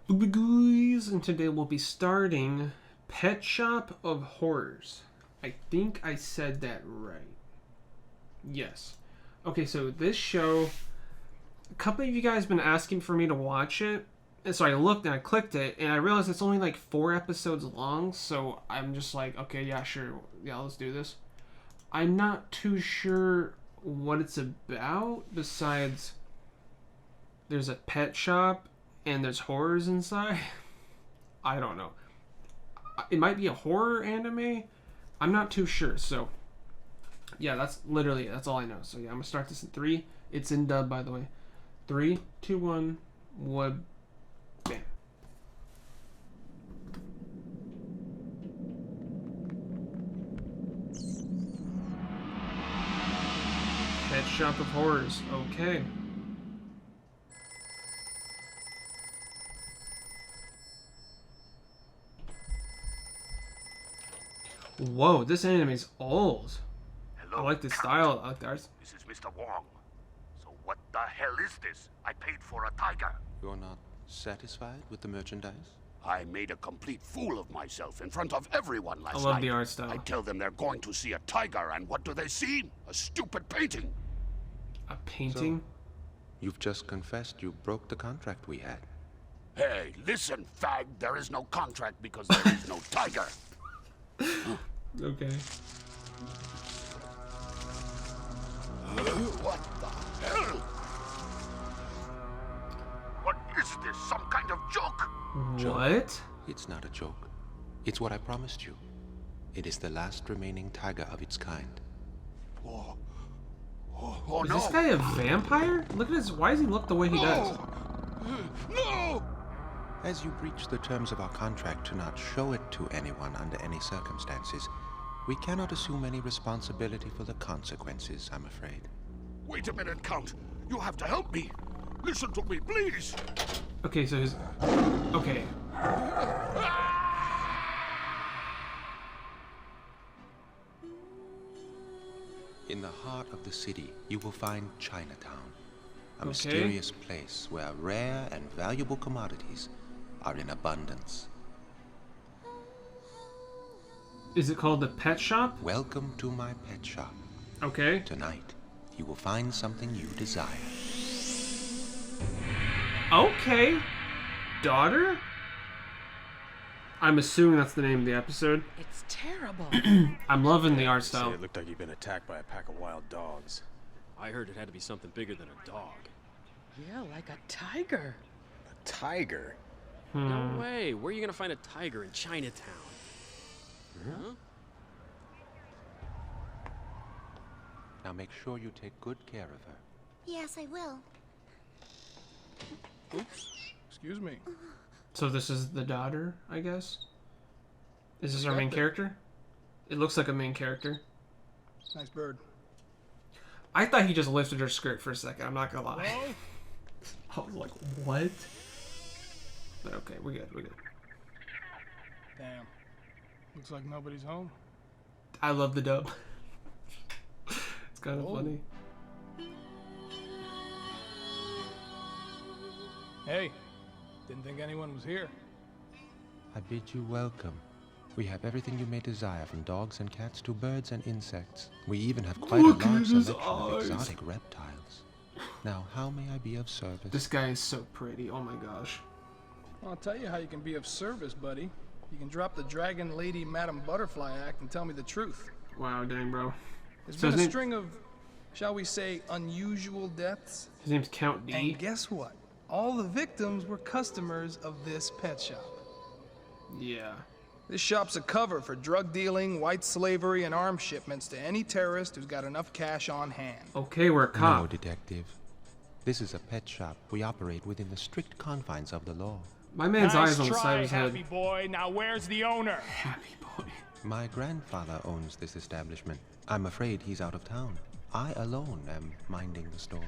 Guys, and today we'll be starting Pet Shop of Horrors. I think I said that right. Yes. Okay, so this show, a couple of you guys been asking for me to watch it, and so I looked and I clicked it, and I realized it's only like 4 episodes long, so I'm just like, okay, yeah, sure, yeah, let's do this. I'm not too sure what it's about, besides there's a pet shop and there's horrors inside. I don't know. It might be a horror anime. I'm not too sure. So, yeah, that's literally it. That's all I know. So, yeah, I'm going to start this in 3. It's in dub, by the way. 3, 2, 1, web, bam. Pet Shop of Horrors. Okay. Whoa, this anime is old. Hello, I like the Count. style. I like the art. This is Mr. Wong. So what the hell is this? I paid for a tiger. You're not satisfied with the merchandise? I made a complete fool of myself in front of everyone last I night. love the art style. I tell them they're going to see a tiger, and what do they see? A stupid painting. A painting? You've just confessed you broke the contract we had. Hey, listen, fag. There is no contract because there is no tiger. Okay. What the hell? What is this? Some kind of joke? What? It's not a joke. It's what I promised you. It is the last remaining tiger of its kind. Oh, oh Is no. this guy a vampire? Look at his. Why does he look the way he does? No! As you breach the terms of our contract to not show it to anyone under any circumstances, we cannot assume any responsibility for the consequences, I'm afraid. Wait a minute, Count. You have to help me. Listen to me, please. Okay, so his. Okay. In the heart of the city, you will find Chinatown, a Okay. mysterious place where rare and valuable commodities are in abundance. Is it called the Pet Shop? Welcome to my pet shop. Okay. Tonight, you will find something you desire. Okay. Daughter? I'm assuming that's the name of the episode. It's terrible. I'm loving the art Say style. it looked like you'd been attacked by a pack of wild dogs. I heard it had to be something bigger than a dog. Yeah, like a tiger. A tiger? No way. Where are you gonna find a tiger in Chinatown? Huh? Now make sure you take good care of her. Yes, I will. Oops. Excuse me. So this is the daughter, I guess? Is this our main character? It looks like a main character. Nice bird. I thought he just lifted her skirt for a second. I'm not gonna lie. Hello? I was like, what? But okay, we're good. We're good. Damn. Looks like nobody's home. I love the dub. It's kind of Oh. funny. Hey, didn't think anyone was here. I bid you welcome. We have everything you may desire, from dogs and cats to birds and insects. We even have quite Look a at large his selection of eyes. exotic reptiles. Now, how may I be of service? This guy is so pretty. Oh my gosh. I'll tell you how you can be of service, buddy. You can drop the Dragon Lady Madam Butterfly act and tell me the truth. Wow, dang, bro. There's So been his a name- string of, shall we say, unusual deaths. His name's Count D. And guess what? All the victims were customers of this pet shop. Yeah. This shop's a cover for drug dealing, white slavery, and arms shipments to any terrorist who's got enough cash on hand. Okay, we're a No, cop. detective. This is a pet shop. We operate within the strict confines of the law. My man's eyes on the side of his head. Happy boy. Now where's the owner? Happy boy. My grandfather owns this establishment. I'm afraid he's out of town. I alone am minding the store.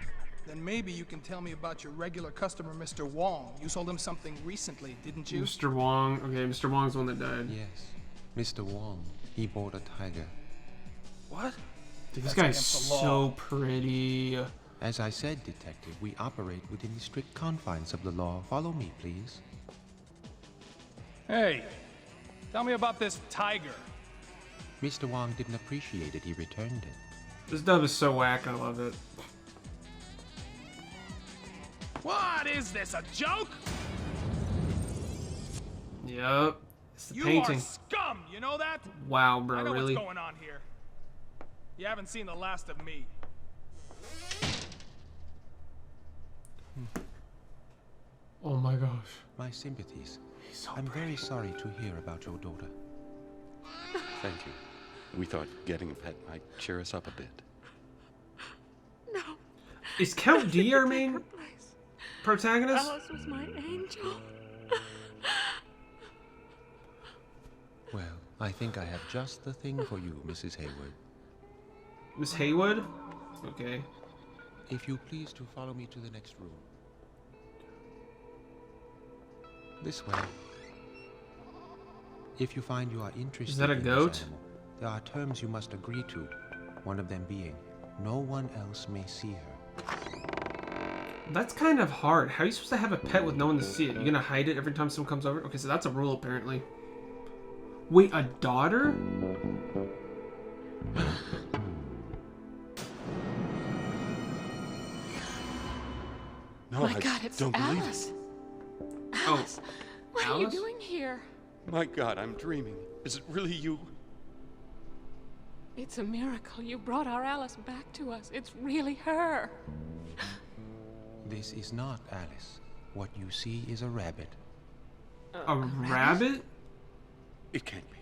Then maybe you can tell me about your regular customer, Mr. Wong. You sold him something recently, didn't you? Mr. Wong. Okay, Mr. Wong's the one that died. Yes, Mr. Wong. He bought a tiger. What? Dude, this That's guy's against the law. so pretty. As I said, detective, we operate within the strict confines of the law. Follow me, please. Hey, tell me about this tiger. Mr. Wong didn't appreciate it. He returned it. This dub is so whack. I love it. What is this, a joke? Yup. It's the You painting. are scum, you know that? Wow, I bro, know really? what's going on here. You haven't seen the last of me. Oh my gosh. My sympathies. He's so I'm pretty. very sorry to hear about your daughter. Thank you. We thought getting a pet might cheer us up a bit. No. Is Count D our main Her place. protagonist? Alice was my angel. Well, I think I have just the thing for you, Mrs. Hayward. Miss Haywood? Okay. If you please to follow me to the next room. This way. If you find you are interested that a in goat? this animal, there are terms you must agree to. One of them being, no one else may see her. That's kind of hard. How are you supposed to have a pet with no one to see it? You gonna hide it every time someone comes over? Okay, so that's a rule apparently. Wait, a daughter? No, My I God, it's don't believe Alice. Oh, Alice, what are you Alice? doing here? it. My God, I'm dreaming. Is it really you? It's a miracle. You brought our Alice back to us. It's really her. This is not Alice. What you see is a rabbit. A rabbit? It can't be.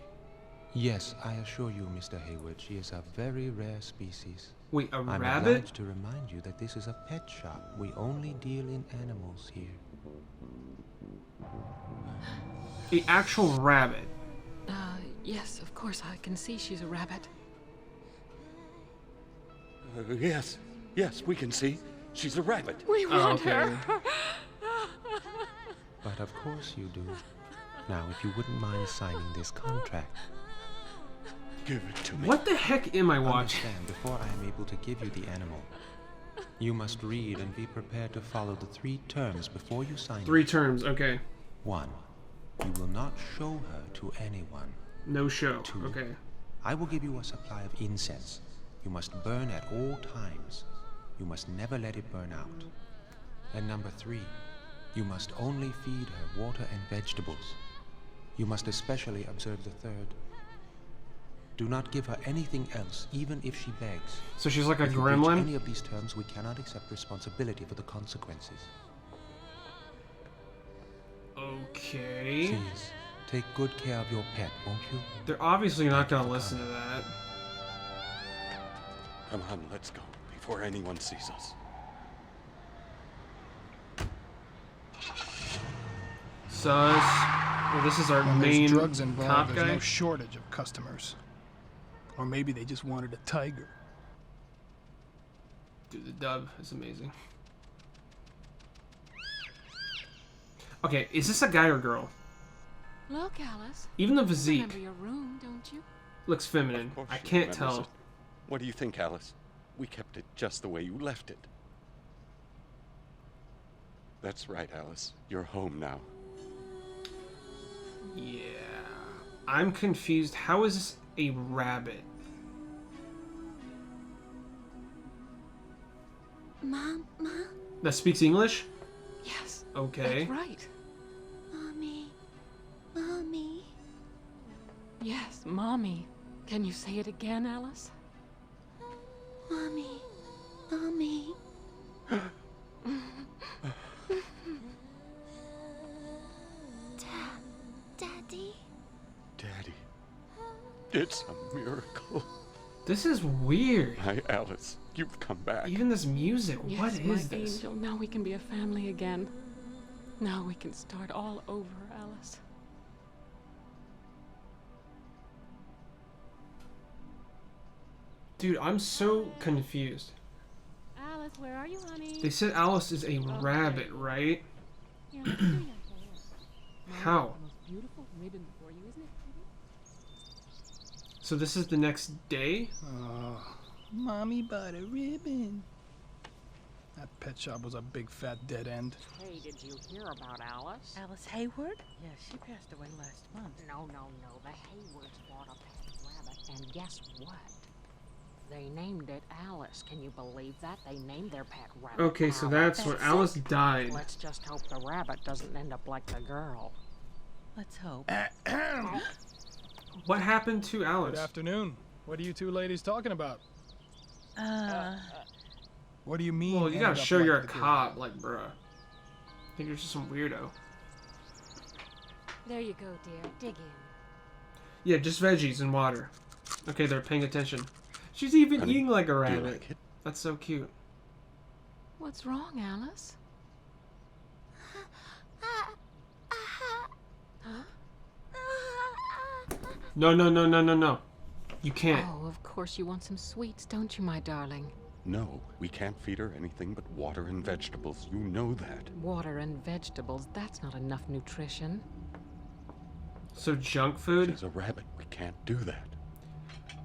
Yes, I assure you, Mr. Hayward, she is a very rare species. Wait, a I'm rabbit? obliged to remind you that this is a pet shop. We only deal in animals here. The actual rabbit. Yes, of course, I can see she's a rabbit. Yes, we can see. She's a rabbit. We want okay. her. But of course you do. Now, if you wouldn't mind signing this contract. Give it to me. What the heck am I watching? Understand, before I am able to give you the animal, you must read and be prepared to follow the 3 terms before you sign 3 it. terms, okay. 1. You will not show her to anyone. No show, 2. okay. I will give you a supply of incense. You must burn at all times. You must never let it burn out. And number 3, you must only feed her water and vegetables. You must especially observe the 3rd. Do not give her anything else, even if she begs. So she's like a If you breach gremlin? any of these terms, we cannot accept responsibility for the consequences. Okay. Please, take good care of your pet, won't you? They're obviously not gonna listen to that. Come on, let's go before anyone sees us. Sus. Well, this is our When main there's drugs involved, cop there's guy. no shortage of customers. Or maybe they just wanted a tiger. Dude, the dub is amazing. Okay, is this a guy or girl? Look, Alice. Even the You physique remember your room, don't you? looks feminine. Of course I she can't remembers tell. it. What do you think, Alice? We kept it just the way you left it. That's right, Alice. You're home now. Yeah. I'm confused. How is this a rabbit? Mama? That speaks English? Yes. Okay. That's right. Mommy. Mommy. Yes, Mommy. Can you say it again, Alice? Mommy. Mommy. Daddy? Daddy. It's a miracle. This is weird. Hi, Alice. You've come back. Even this music. Yes, What my is this? angel. Now we can be a family again. Now we can start all over, Alice. Dude, I'm so confused. Alice, where are you, honey? They said Alice is a rabbit, right? How? Beautiful ribbon for you, isn't it pretty? So this is the next day? Mommy bought a ribbon. That pet shop was a big fat dead end. Hey, did you hear about Alice? Alice Hayward? Yeah, she passed away last month. No. The Haywards bought a pet rabbit, and guess what? They named it Alice. Can you believe that? They named their pet rabbit. Okay, so that's where Alice died. Let's just hope the rabbit doesn't end up like the girl. Let's hope. What happened to Alice? Good afternoon. What are you two ladies talking about? What do you mean? Well, you gotta show you're a cop, like, bruh. I think you're just some weirdo. There you go, dear. Dig in. Yeah, just veggies and water. Okay, they're paying attention. She's even Honey, eating like a do you rabbit. like it? That's so cute. What's wrong, Alice? Huh? No. You can't. Oh, of course you want some sweets, don't you, my darling? No, we can't feed her anything but water and vegetables. You know that. Water and vegetables, that's not enough nutrition. So junk food? She's a rabbit. We can't do that.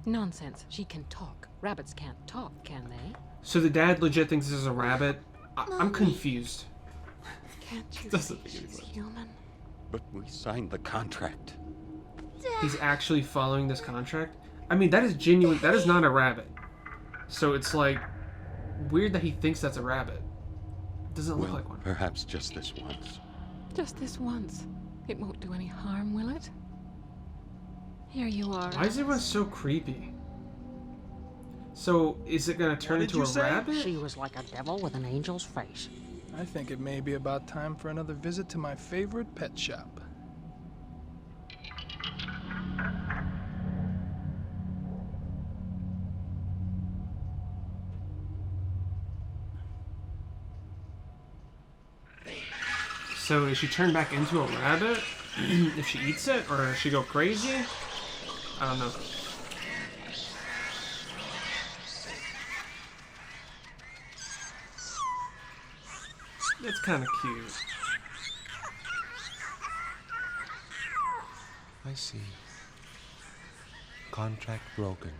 Nonsense. She can talk. Rabbits can't talk, can they? So the dad legit thinks this is a rabbit? I'm confused. Can't you Doesn't see make any she's sense. human? But we signed the contract. He's actually following this contract? I mean, that is genuine. That is not a rabbit. So it's like weird that he thinks that's a rabbit. Doesn't look like one. Perhaps just this once. Just this once. It won't do any harm, will it? Here you are. Why is everyone so creepy? So is it gonna turn into a rabbit? She was like a devil with an angel's face. I think it may be about time for another visit to my favorite pet shop. So is she turned back into a rabbit if she eats it, or does she go crazy? I don't know. That's kind of cute. I see. Contract broken.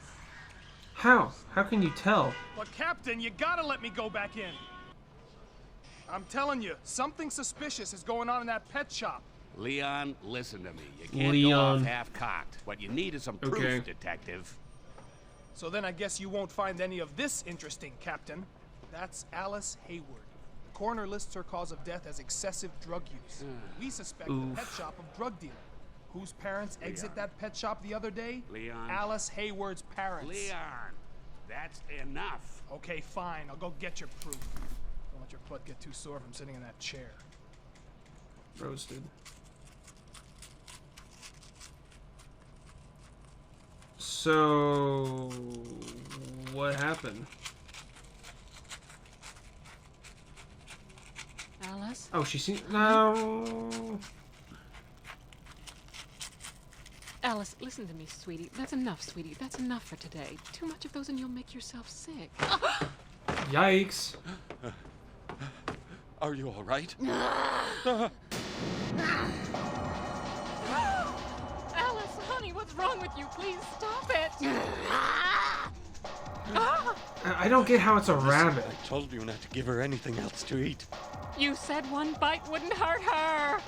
How? How can you tell? But Captain, you gotta let me go back in. I'm telling you, something suspicious is going on in that pet shop. Leon, listen to me. You can't go Leon. off half-cocked. What you need is some proof, Okay. detective. So then I guess you won't find any of this interesting, Captain. That's Alice Hayward. The coroner lists her cause of death as excessive drug use. We suspect the pet shop of drug dealing. Whose parents exit that pet shop the other day? Leon. Alice Hayward's parents. Leon, that's enough. Okay, fine. I'll go get your proof. Don't let your butt get too sore from sitting in that chair. Roasted. So, what happened? Alice? Oh, she seen no. Alice, listen to me, sweetie. That's enough, sweetie. That's enough for today. Too much of those and you'll make yourself sick. Yikes! Are you all right? Alice, honey, what's wrong with you? Please stop it. I don't get how it's a rabbit. I told you not to give her anything else to eat. You said one bite wouldn't hurt her.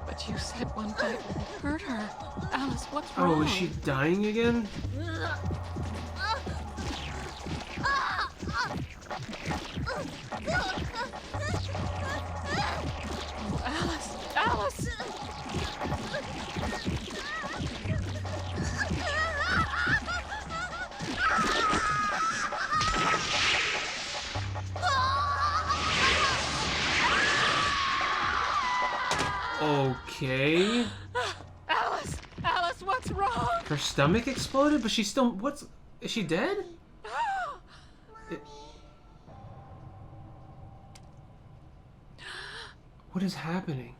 But you said one bite wouldn't hurt her. Alice, what's wrong? Oh, is she dying again? Oh, Alice! Alice! Okay. Alice! Alice, what's wrong? Her stomach exploded, but she's still. What's. Is she dead? What is happening?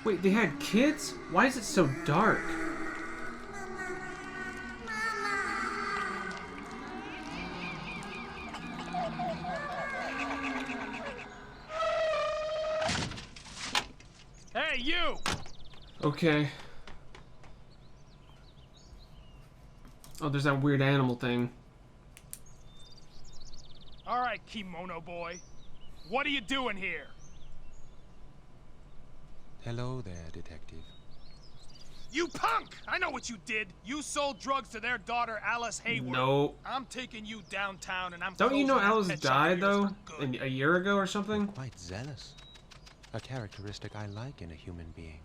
Wait, they had kids? Why is it so dark? you! Okay. Oh, there's that weird animal thing. All right, kimono boy. What are you doing here? Hello there, detective. You punk! I know what you did. You sold drugs to their daughter, Alice Hayward. No. I'm taking you downtown and I'm Don't you know closing that Alice pet shop died, of yours though? for good. A year ago or something? Quite zealous. A characteristic I like in a human being.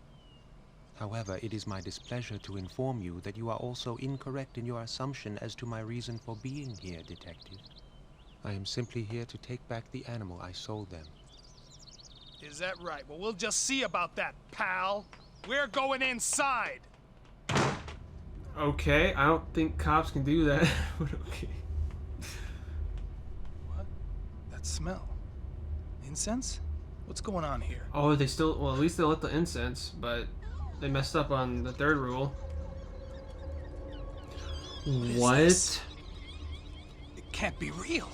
However, it is my displeasure to inform you that you are also incorrect in your assumption as to my reason for being here, detective. I am simply here to take back the animal I sold them. Is that right? Well, we'll just see about that, pal. We're going inside. Okay, I don't think cops can do that. But okay. What? That smell. Incense? What's going on here? Oh, they still... Well, at least they lit the incense, but they messed up on the third rule. What? It can't be real.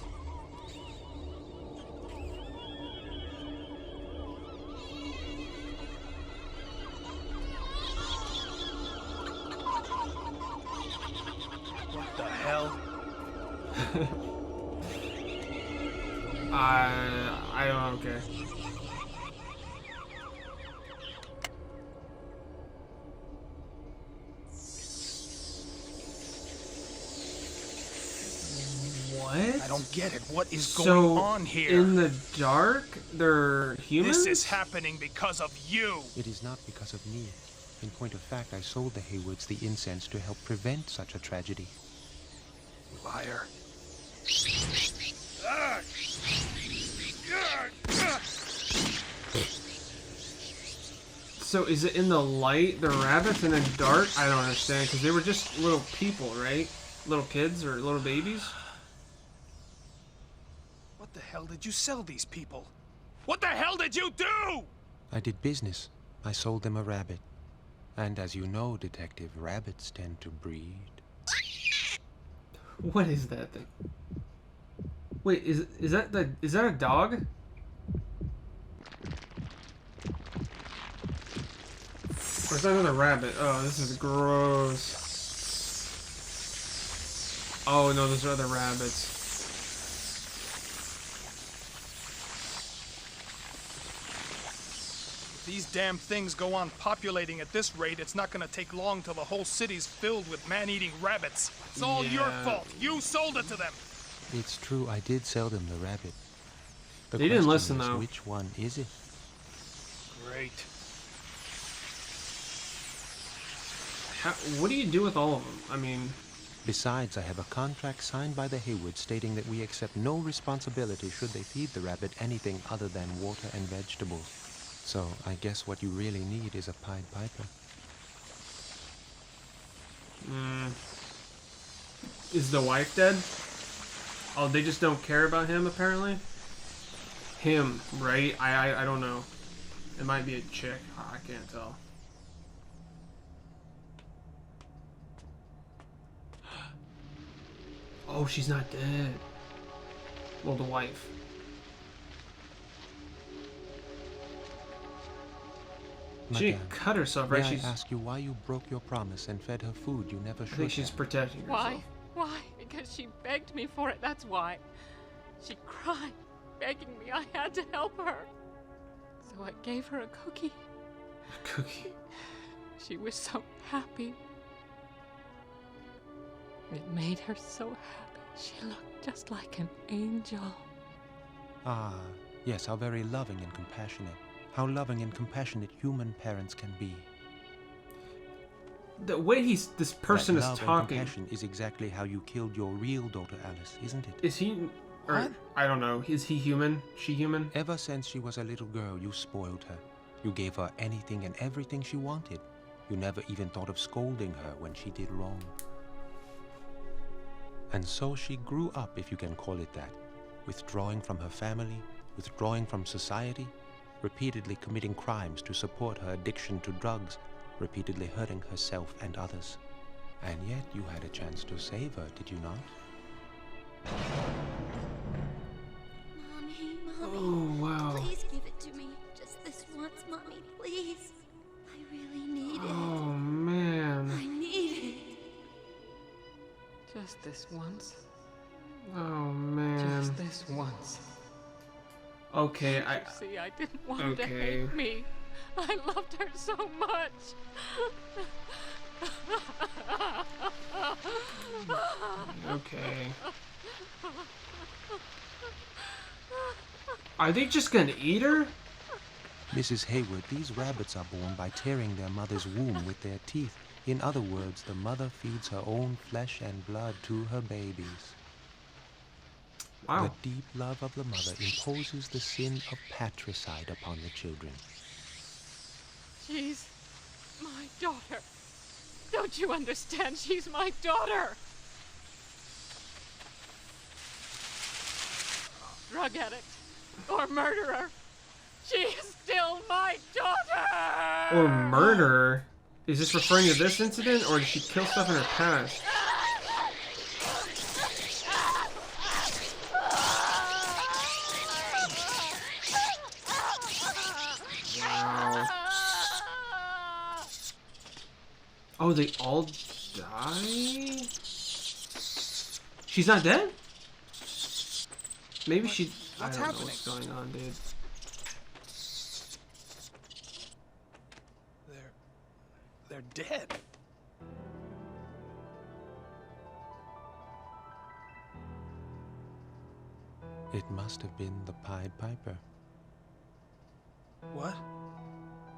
What the hell? I don't... Okay. What? I don't get it. What is going So, on here? in the dark, they're humans? This is happening because of you. It is not because of me. In point of fact, I sold the Haywards the incense to help prevent such a tragedy. Liar. So is it in the light, the rabbits, and in dark? I don't understand, because they were just little people, right? Little kids or little babies? What the hell did you sell these people? What the hell did you do? I did business. I sold them a rabbit. And as you know, detective, rabbits tend to breed. What is that thing? Wait, is that a dog? Or is that another rabbit? Oh, this is gross. Oh no, those are other rabbits. If these damn things go on populating at this rate, it's not gonna take long till the whole city's filled with man-eating rabbits. It's all your fault. You sold it to them. It's true, I did sell them the rabbit. The They didn't question listen, is, though. which one is it? Great. What do you do with all of them? I mean... Besides, I have a contract signed by the Haywards stating that we accept no responsibility should they feed the rabbit anything other than water and vegetables. So, I guess what you really need is a Pied Piper. Is the wife dead? Oh, they just don't care about him, apparently? Him, right? I don't know. It might be a chick. I can't tell. Oh, she's not dead. Well, the wife. She didn't cut herself, right? May I ask you why you broke your promise and fed her food you never should I think she's have? protecting herself. Why? Why? Because she begged me for it, that's why. She cried, begging me I had to help her. So I gave her a cookie. A cookie? She was so happy. It made her so happy. She looked just like an angel. Ah, yes, how very loving and compassionate. How loving and compassionate human parents can be. The way this person is That love and talking... compassion is exactly how you killed your real daughter Alice, isn't it? Is he... Or, I don't know. Is he human? She human? Ever since she was a little girl, you spoiled her. You gave her anything and everything she wanted. You never even thought of scolding her when she did wrong. And so she grew up, if you can call it that, withdrawing from her family, withdrawing from society, repeatedly committing crimes to support her addiction to drugs, repeatedly hurting herself and others. And yet you had a chance to save her, did you not? Mommy, Oh, wow. Please give it to me. Just this once, Mommy, please. Just this once. Oh man. Just this once. Okay, You see, I didn't want her to Okay. hate me. I loved her so much. Okay. Are they just gonna eat her? Mrs. Hayward, these rabbits are born by tearing their mother's womb with their teeth. In other words, the mother feeds her own flesh and blood to her babies. Wow. The deep love of the mother imposes the sin of patricide upon the children. She's my daughter. Don't you understand? She's my daughter. Drug addict or murderer. She is still my daughter! Or murderer? Is this referring to this incident, or did she kill stuff in her past? Wow. Oh, they all die? She's not dead? Maybe she... I don't know what's going on, dude. They're dead. It must have been the Pied Piper. What?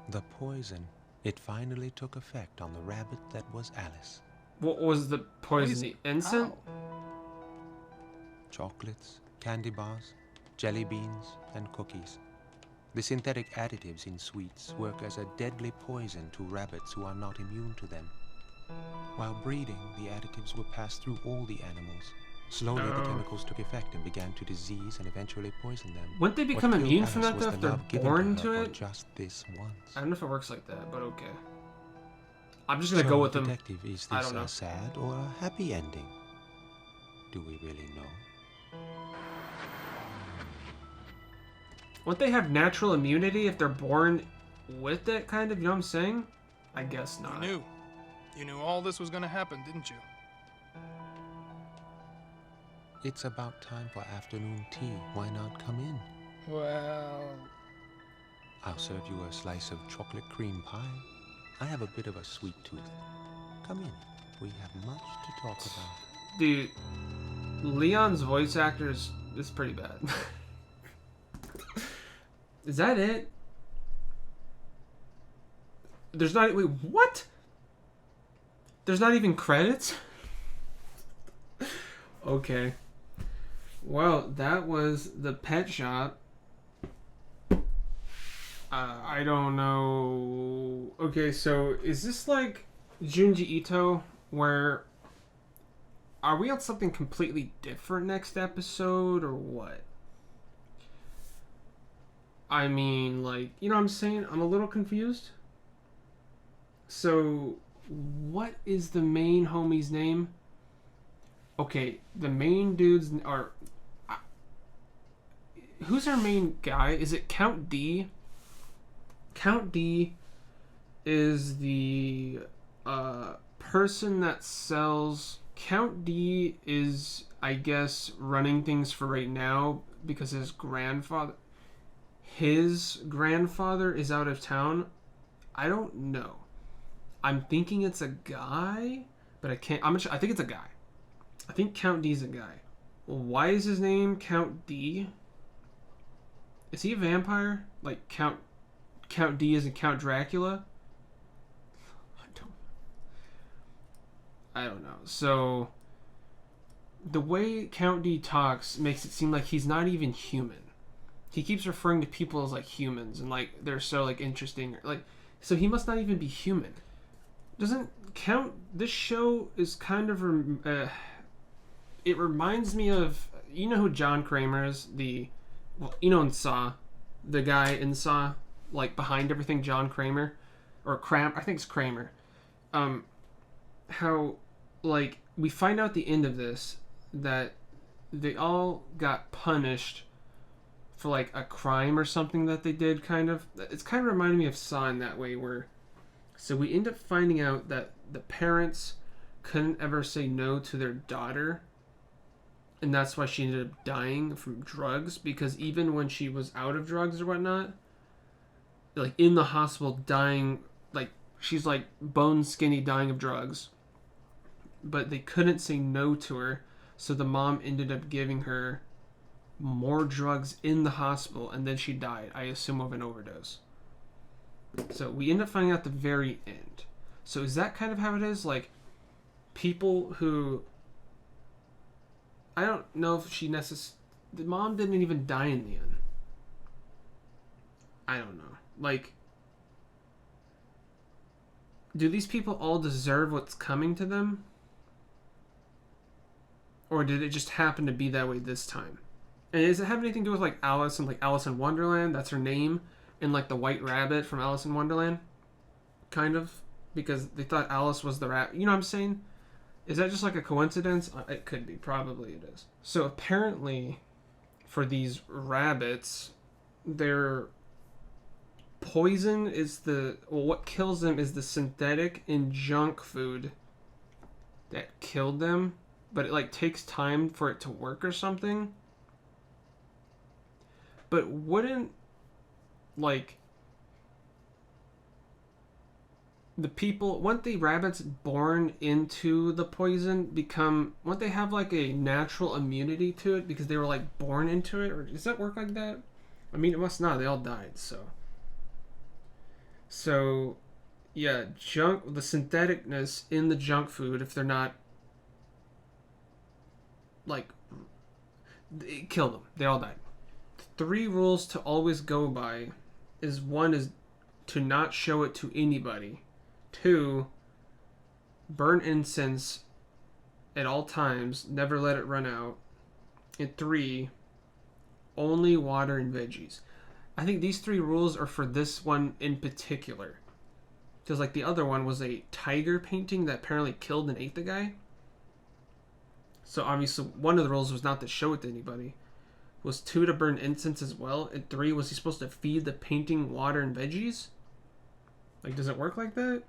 The poison. It finally took effect on the rabbit that was Alice. What was the poison? The incense? Chocolates, candy bars, jelly beans, and cookies. The synthetic additives in sweets work as a deadly poison to rabbits who are not immune to them. While breeding, the additives were passed through all the animals. Slowly, the chemicals took effect and began to disease and eventually poison them. Wouldn't they become What killed immune from Alice that was though if the they're love given born her to for it? just this once. I don't know if it works like that, but okay. I'm just gonna go with them. Detective, is I this don't know. a sad or a happy ending? Do we really know? Wouldn't they have natural immunity if they're born with it, kind of? You know what I'm saying? I guess not. You knew all this was gonna happen, didn't you? It's about time for afternoon tea. Why not come in? Well... I'll serve you a slice of chocolate cream pie. I have a bit of a sweet tooth. Come in. We have much to talk about. Dude, Leon's voice actor is pretty bad. Is that it? There's not... Wait, what? There's not even credits? Okay. Well, that was The Pet Shop. I don't know... Okay, so is this like Junji Ito, where... Are we on something completely different next episode, or what? I mean, like, you know what I'm saying? I'm a little confused. So, what is the main homie's name? Okay, the main dudes are... who's our main guy? Is it Count D? Count D is the person that sells... Count D is, I guess, running things for right now because his grandfather is out of town. I don't know. I'm thinking it's a guy, but I can't... I think it's a guy. I think Count D's a guy. Well, why is his name Count D? Is he a vampire? Like Count D is in Count Dracula? I don't know. So, the way Count D talks makes it seem like he's not even human. He keeps referring to people as like humans and like they're so like interesting. Like, so he must not even be human. Doesn't Count... This show is kind of... it reminds me of... You know who John Kramer is? In Saw. The guy in Saw. Like, behind everything, John Kramer. Or I think it's Kramer. How, like, we find out at the end of this that they all got punished for, like, a crime or something that they did, kind of. It's kind of reminding me of Saw in that way, where... So we end up finding out that the parents couldn't ever say no to their daughter. And that's why she ended up dying from drugs. Because even when she was out of drugs or whatnot, like in the hospital dying, like she's like bone skinny dying of drugs. But they couldn't say no to her. So the mom ended up giving her more drugs in the hospital. And then she died, I assume, of an overdose. So we end up finding out at the very end. So is that kind of how it is? Like, people who... I don't know if she necessarily... The mom didn't even die in the end. I don't know. Like, do these people all deserve what's coming to them? Or did it just happen to be that way this time? And does it have anything to do with, like, Alice and, like, Alice in Wonderland? That's her name. And, like, the White Rabbit from Alice in Wonderland? Kind of. Because they thought Alice was the rabbit. You know what I'm saying? Is that just like a coincidence? It could be. Probably it is. So apparently, for these rabbits, their poison is the... Well, what kills them is the synthetic and junk food that killed them. But it, like, takes time for it to work or something. But wouldn't, like... the people, weren't the rabbits born into the poison won't they have like a natural immunity to it because they were like born into it? Or does that work like that? I mean, it must not. They all died, so yeah, the syntheticness in the junk food, if they're not, like, it killed them. They all died. 3 rules to always go by is 1 is to not show it to anybody. 2, burn incense at all times, never let it run out. And 3, only water and veggies. I think these 3 rules are for this one in particular. Because, like, the other one was a tiger painting that apparently killed and ate the guy. So obviously one of the rules was not to show it to anybody. Was 2 to burn incense as well. And 3, was he supposed to feed the painting water and veggies? Like, does it work like that?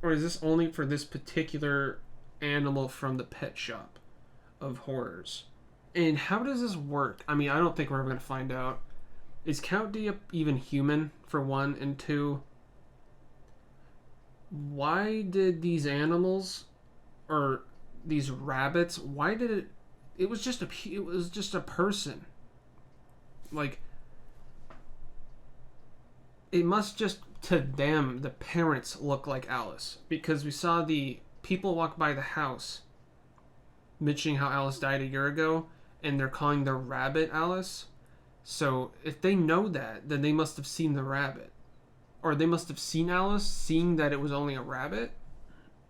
Or is this only for this particular animal from the pet shop of horrors? And how does this work? I mean, I don't think we're ever going to find out. Is Count D even human, for 1? And 2, why did these animals, or these rabbits, why did it... It was just a person. Like, it must just, to them, the parents look like Alice. Because we saw the people walk by the house mentioning how Alice died a year ago, and they're calling their rabbit Alice. So if they know that, then they must have seen the rabbit. Or they must have seen Alice, seeing that it was only a rabbit.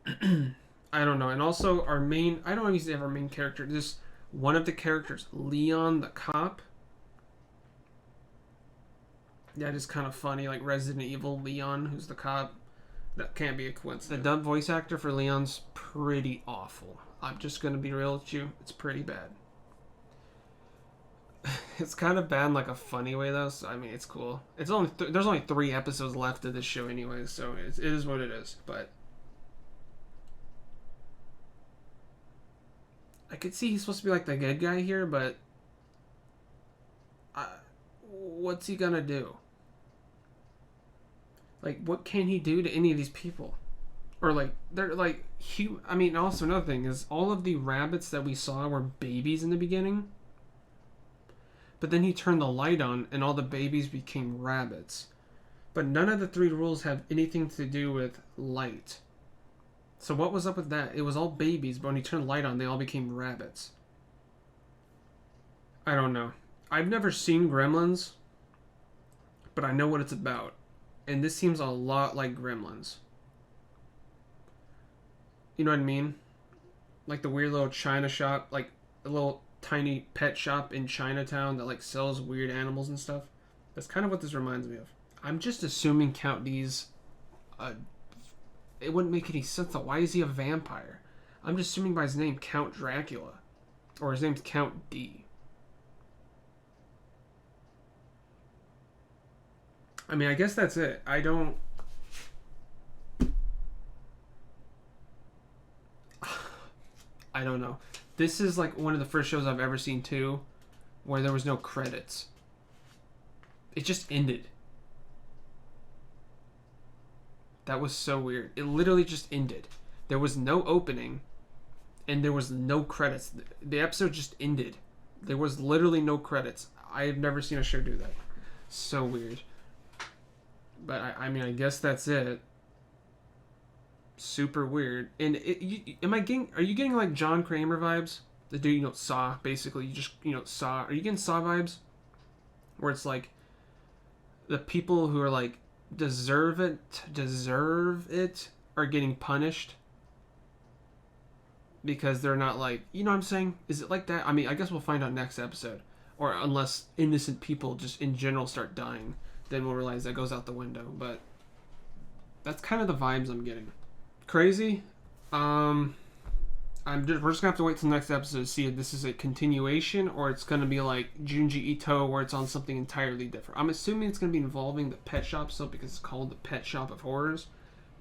I don't know. And also, our main... I don't usually have our main character. Just one of the characters, Leon the cop. That is kind of funny. Like Resident Evil Leon, who's the cop. That can't be a coincidence. The dub voice actor for Leon's pretty awful. I'm just going to be real with you. It's pretty bad. It's kind of bad in like a funny way though. So, I mean, it's cool. It's only there's only 3 episodes left of this show anyway, so it is what it is. But I could see he's supposed to be like the good guy here, but what's he gonna do? Like, what can he do to any of these people? Or like, they're like I mean, also another thing is all of the rabbits that we saw were babies in the beginning. But then he turned the light on and all the babies became rabbits. But none of the 3 rules have anything to do with light. So what was up with that? It was all babies, but when he turned the light on, they all became rabbits. I don't know. I've never seen Gremlins, but I know what it's about. And this seems a lot like Gremlins. You know what I mean? Like the weird little China shop, like a little tiny pet shop in Chinatown that like sells weird animals and stuff. That's kind of what this reminds me of. I'm just assuming Count D's it wouldn't make any sense though. Why is he a vampire? I'm just assuming by his name, Count Dracula. Or his name's Count D. I mean, I guess that's it. I I don't know. This is like one of the first shows I've ever seen too, where there was no credits. It just ended. That was so weird. It literally just ended. There was no opening, and there was no credits. The episode just ended. There was literally no credits. I've never seen a show do that. So weird. But I mean, I guess that's it. Super weird. And are you getting like John Kramer vibes? The dude, Saw, basically. You just, Saw. Are you getting Saw vibes? Where it's like, the people who are like, deserve it, are getting punished. Because they're not like, you know what I'm saying? Is it like that? I mean, I guess we'll find out next episode. Or unless innocent people just in general start dying, then we'll realize that goes out the window. But that's kind of the vibes I'm getting. Crazy. We're just gonna have to wait till the next episode to see if this is a continuation or it's gonna be like Junji Ito, where it's on something entirely different. I'm assuming it's gonna be involving the pet shop still, because it's called the Pet Shop of Horrors,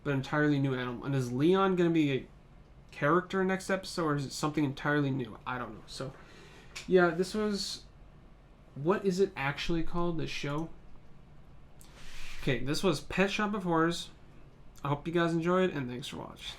but entirely new animal. And is Leon gonna be a character next episode, or is it something entirely new? I don't know. So yeah, this was, what is it actually called, this show? Okay, this was Pet Shop of Horrors. I hope you guys enjoyed, and thanks for watching.